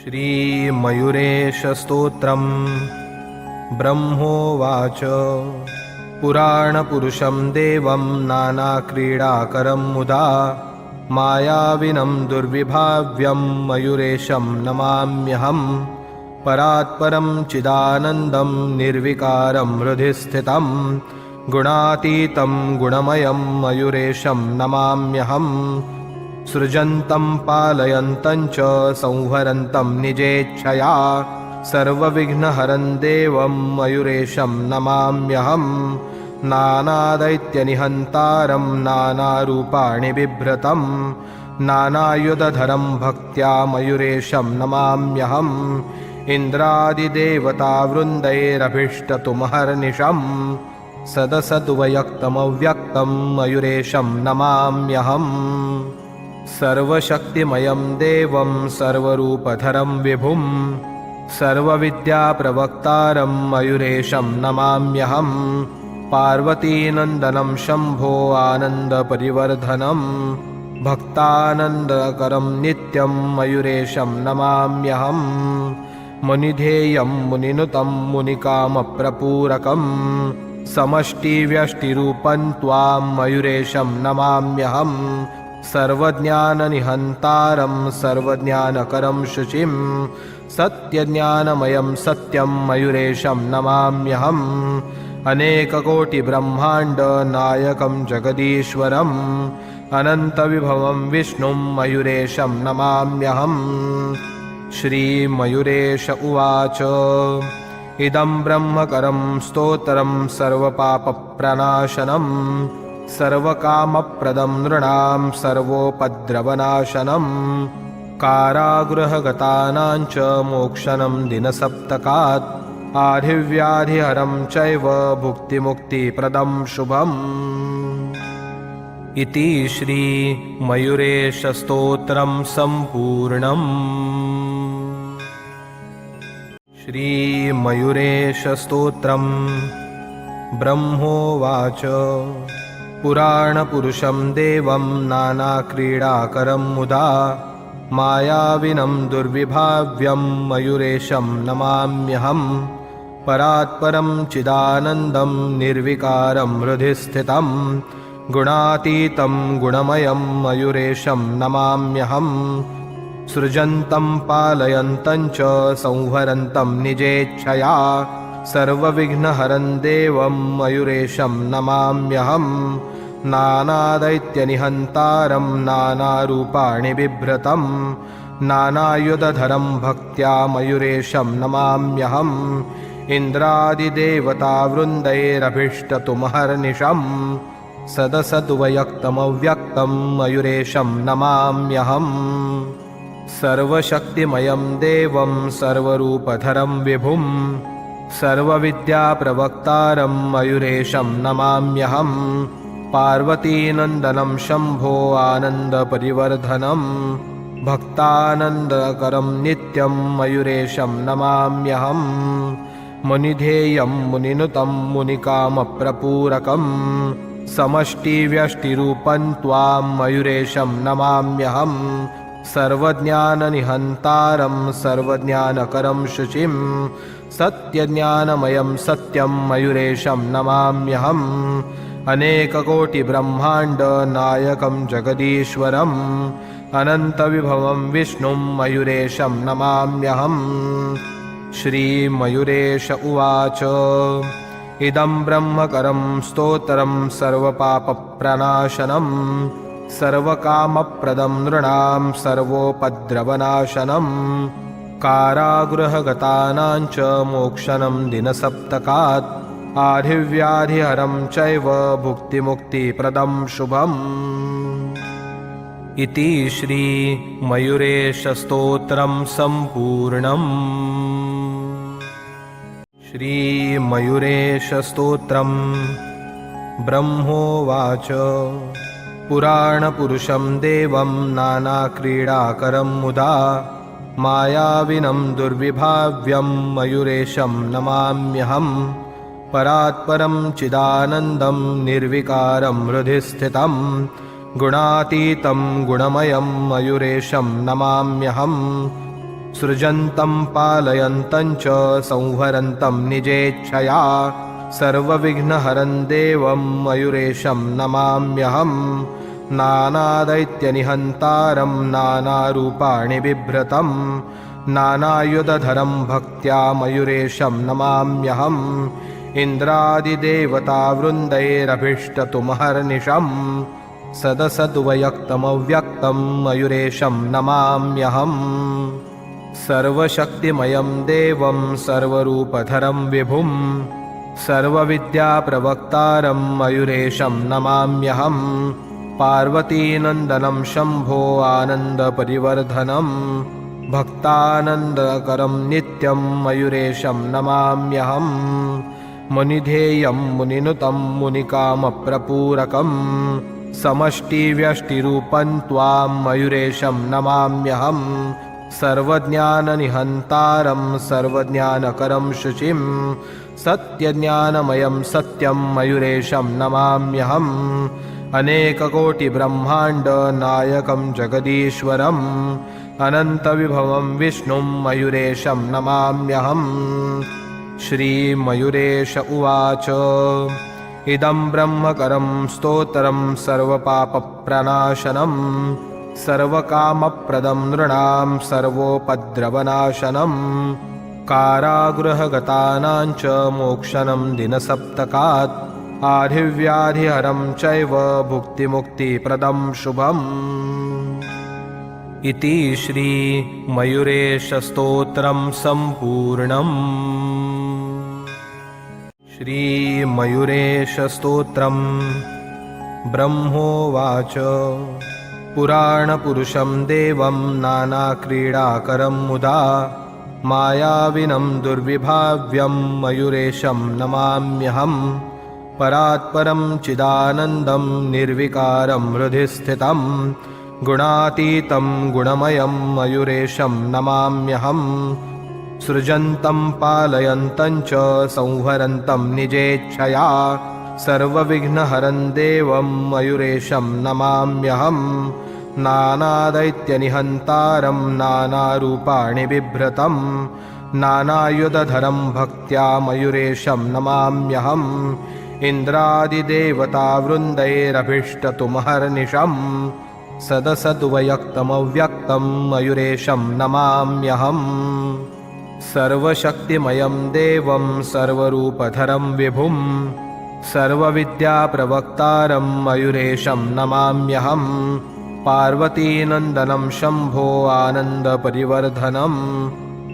श्रीमयूरेशस्तोत्रम् ब्रह्मोवाच पुराणपुरुषं देवं नानाक्रीडाकरं मुदा मायाविनं दुर्विभाव्यं मयूरेशं नमाम्यहं परात्परं चिदानन्दं निर्विकारं हृदि स्थितं गुणातीतं गुणमयं मयूरेशं नमाम्यहं सृजन्तं पालयन्तं च संहरन्तं निजेच्छया सर्वविघ्नहरं देवं मयूरेशं नमाम्यहं नानादैत्यनिहन्तारं नानारूपाणि बिभ्रतं नानायुधधरं भक्त्या मयूरेशं नमाम्यहं इन्द्रादिदेवतावृन्दैरभीष्टतुमहर्निशं सदसद्वयक्तमव्यक्तं मयूरेशं नमाम्यहम् सर्वशक्तिमयं देवं सर्वरूपधरं विभुं सर्वविद्याप्रवक्तारं मयूरेशं नमाम्यहं पार्वतीनन्दनं शम्भो आनन्दपरिवर्धनं भक्तानन्दकरं नित्यं मयूरेशं नमाम्यहं मुनिधेयं मुनिनुतं मुनिकामप्रपूरकं समष्टिव्यष्टिरूपं त्वां मयूरेशं नमाम्यहं सर्वज्ञाननिहन्तारं सर्वज्ञानकरं शुचिं सत्यज्ञानमयं सत्यं मयूरेशं नमाम्यहम् अनेककोटिब्रह्माण्डनायकं जगदीश्वरम् अनन्तविभवं विष्णुं मयूरेशं नमाम्यहम् श्रीमयूरेश उवाच इदं ब्रह्मकरं स्तोत्रं सर्वपापप्रणाशनं सर्वकामप्रदं नृणां सर्वोपद्रवनाशनं कारागृहगतानां च मोक्षनं दिनसप्तकात् आधिव्याधिहरं चैव भुक्तिमुक्तिप्रदं शुभम् इति श्रीमयूरेशस्तोत्रं सम्पूर्णम्। श्रीमयूरेशस्तोत्रम् ब्रह्मोवाच पुराणपुरुषं देवं नानाक्रीडाकरं मुदा मायाविनं दुर्विभाव्यं मयूरेशं नमाम्यहं परात्परं चिदानन्दं निर्विकारं हृदि स्थितं गुणातीतं गुणमयं मयूरेशं नमाम्यहं सृजन्तं पालयन्तं च संहरन्तं निजेच्छया सर्वविघ्नहरं देवं मयूरेशं नमाम्यहं नानादैत्यनिहन्तारं नानारूपाणि बिभ्रतं नानायुधधरं भक्त्या मयूरेशं नमाम्यहम् इन्द्रादिदेवतावृन्दैरभीष्टतुमहर्निशं सदसद्वयक्तमव्यक्तं मयूरेशं नमाम्यहम् सर्वशक्तिमयं देवं सर्वरूपधरं विभुं सर्वविद्याप्रवक्तारं मयूरेशं नमाम्यहं पार्वतीनन्दनं शम्भो आनन्दपरिवर्धनं भक्तानन्दकरं नित्यं मयूरेशं नमाम्यहं मुनिधेयं मुनिनुतं मुनिकामप्रपूरकं समष्टिव्यष्टिरूपं त्वां मयूरेशं नमाम्यहं सर्वज्ञाननिहन्तारं सर्वज्ञानकरं शुचिं सत्यज्ञानमयं सत्यं मयूरेशं नमाम्यहम् अनेककोटिब्रह्माण्डनायकं जगदीश्वरम् अनन्तविभवं विष्णुं मयूरेशं नमाम्यहम् श्रीमयूरेश उवाच इदं ब्रह्मकरं स्तोत्रं सर्वपापप्रणाशनं सर्वकामप्रदं नृणां सर्वोपद्रवनाशनं कारागृहगतानां च मोक्षनं दिनसप्तकात् आधिव्याधिहरं चैव भुक्तिमुक्तिप्रदं शुभम् इति श्रीमयूरेशस्तोत्रं सम्पूर्णम्। श्रीमयूरेशस्तोत्रं ब्रह्मोवाच पुराणपुरुषं देवं नानाक्रीडाकरं मुदा मायाविनं दुर्विभाव्यं मयूरेशं नमाम्यहं परात्परं चिदानन्दं निर्विकारं हृदि स्थितं गुणातीतं गुणमयं मयूरेशं नमाम्यहं सृजन्तं पालयन्तं च संहरन्तं निजेच्छया सर्वविघ्नहरं देवं मयूरेशं नमाम्यहं नानादैत्यनिहन्तारं नानारूपाणि बिभ्रतं नानायुधधरं भक्त्या मयूरेशं नमाम्यहम् इन्द्रादिदेवतावृन्दैरभीष्टतुमहर्निशं सदसद्वयक्तमव्यक्तं मयूरेशं नमाम्यहम् सर्वशक्तिमयं देवं सर्वरूपधरं विभुं सर्वविद्याप्रवक्तारं मयूरेशं नमाम्यहं पार्वतीनन्दनं शम्भो आनन्दपरिवर्धनं भक्तानन्दकरं नित्यं मयूरेशं नमाम्यहं मुनिधेयं मुनिनुतं मुनिकामप्रपूरकं समष्टिव्यष्टिरूपं त्वां मयूरेशं नमाम्यहं सर्वज्ञाननिहन्तारं सर्वज्ञानकरं शुचिं सत्यज्ञानमयं सत्यं मयूरेशं नमाम्यहम् अनेककोटिब्रह्माण्डनायकं जगदीश्वरम् अनन्तविभवं विष्णुं मयूरेशं नमाम्यहम् श्रीमयूरेश उवाच इदं ब्रह्मकरं स्तोत्रं सर्वपापप्रणाशनं सर्वकामप्रदं नृणां सर्वोपद्रवनाशनं कारागृहगतानां च मोक्षनं दिनसप्तकात् आधिव्याधिहरं चैव भुक्तिमुक्तिप्रदं शुभम् इति श्रीमयूरेशस्तोत्रं सम्पूर्णम् श्रीमयूरेशस्तोत्रं ब्रह्मोवाच पुराणपुरुषं देवं नानाक्रीडाकरं मुदा मायाविनं दुर्विभाव्यं मयूरेशं नमाम्यहम् परात्परं चिदानन्दं निर्विकारं हृदि स्थितं गुणातीतं गुणमयं मयूरेशं नमाम्यहम् सृजन्तं पालयन्तं च संहरन्तं निजेच्छया सर्वविघ्नहरं देवं मयूरेशं नमाम्यहं नानादैत्यनिहन्तारं नानारूपाणि बिभ्रतं नानायुधधरं भक्त्या मयूरेशं नमाम्यहम् इन्द्रादिदेवतावृन्दैरभीष्टतुमहर्निशं सदसद्वयक्तमव्यक्तं मयूरेशं नमाम्यहम् सर्वशक्तिमयं देवं सर्वरूपधरं विभुं सर्वविद्याप्रवक्तारं मयूरेशं नमाम्यहं पार्वतीनन्दनं शम्भो आनन्दपरिवर्धनं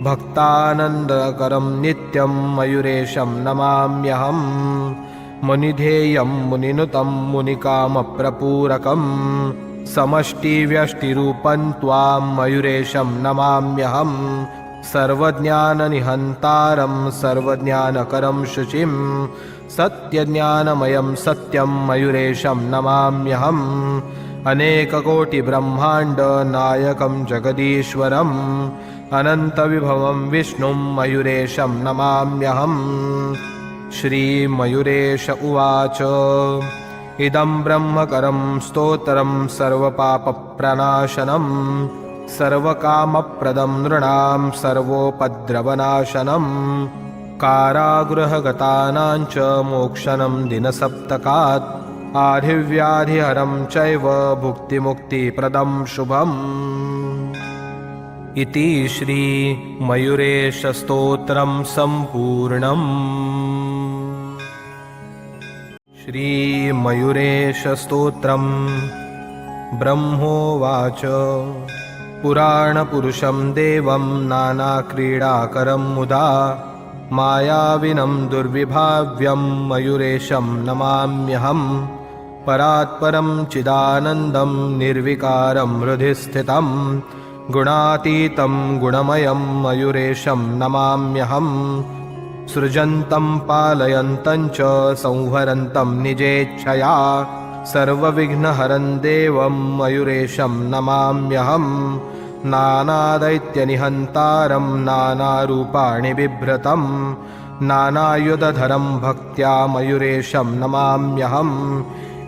भक्तानन्दकरं नित्यं मयूरेशं नमाम्यहम् मुनिधेयं मुनिनुतं मुनिकामप्रपूरकं समष्टिव्यष्टिरूपं त्वां मयूरेशं नमाम्यहं सर्वज्ञाननिहन्तारं सर्वज्ञानकरं शुचिं सत्यज्ञानमयं सत्यं मयूरेशं नमाम्यहम् अनेककोटिब्रह्माण्डनायकं जगदीश्वरम् अनन्तविभवं विष्णुं मयूरेशं नमाम्यहम् श्रीमयूरेश उवाच इदं ब्रह्मकरं स्तोत्रं सर्वपापप्रणाशनं सर्वकामप्रदं नृणां सर्वोपद्रवनाशनं कारागृहगतानां च मोक्षनं दिनसप्तकात् आधिव्याधिहरं चैव भुक्तिमुक्तिप्रदं शुभम् इति श्रीमयूरेशस्तोत्रं सम्पूर्णम् श्रीमयूरेशस्तोत्रं ब्रह्मोवाच पुराणपुरुषं देवं नानाक्रीडाकरं मुदा मायाविनं दुर्विभाव्यं मयूरेशं नमाम्यहम् परात्परं चिदानन्दं निर्विकारं हृदि स्थितं गुणातीतं गुणमयं मयूरेशं नमाम्यहम् सृजन्तं पालयन्तं च संहरन्तं निजेच्छया सर्वविघ्नहरं देवं मयूरेशं नमाम्यहम् नानादैत्यनिहन्तारं नानारूपाणि बिभ्रतं नानायुधधरं भक्त्या मयूरेशं नमाम्यहम्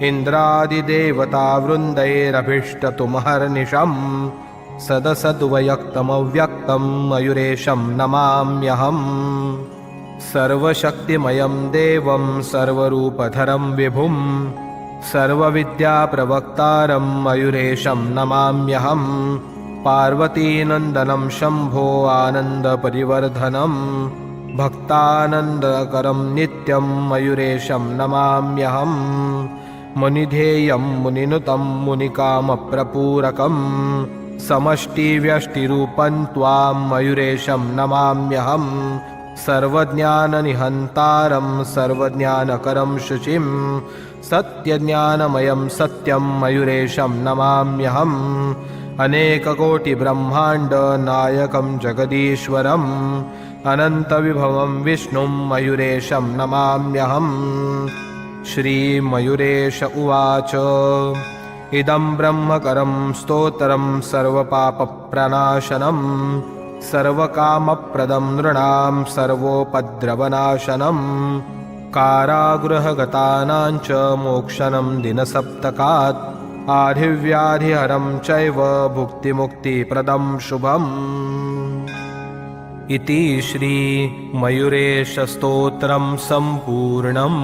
इन्द्रादिदेवतावृन्दैरभीष्टतुमहर्निशं सदसद्वयक्तमव्यक्तं मयूरेशं नमाम्यहम् सर्वशक्तिमयं देवं सर्वरूपधरं विभुं सर्वविद्याप्रवक्तारं मयूरेशं नमाम्यहम् पार्वतीनन्दनं शम्भो आनन्दपरिवर्धनं भक्तानन्दकरं नित्यं मयूरेशं नमाम्यहम् मुनिधेयं मुनिनुतं मुनिकामप्रपूरकं समष्टिव्यष्टिरूपं त्वां मयूरेशं नमाम्यहम् सर्वज्ञाननिहन्तारं सर्वज्ञानकरं शुचिं सत्यज्ञानमयं सत्यं मयूरेशं नमाम्यहम् अनेककोटिब्रह्माण्डनायकं जगदीश्वरम् अनन्तविभवं विष्णुं मयूरेशं नमाम्यहम् श्रीमयूरेश उवाच इदं ब्रह्मकरं स्तोत्रं सर्वपापप्रणाशनं सर्वकामप्रदं नृणां सर्वोपद्रवनाशनं कारागृहगतानां च मोक्षनं दिनसप्तकात् आधिव्याधिहरं चैव भुक्तिमुक्तिप्रदं शुभम् इति श्रीमयूरेशस्तोत्रं सम्पूर्णम्।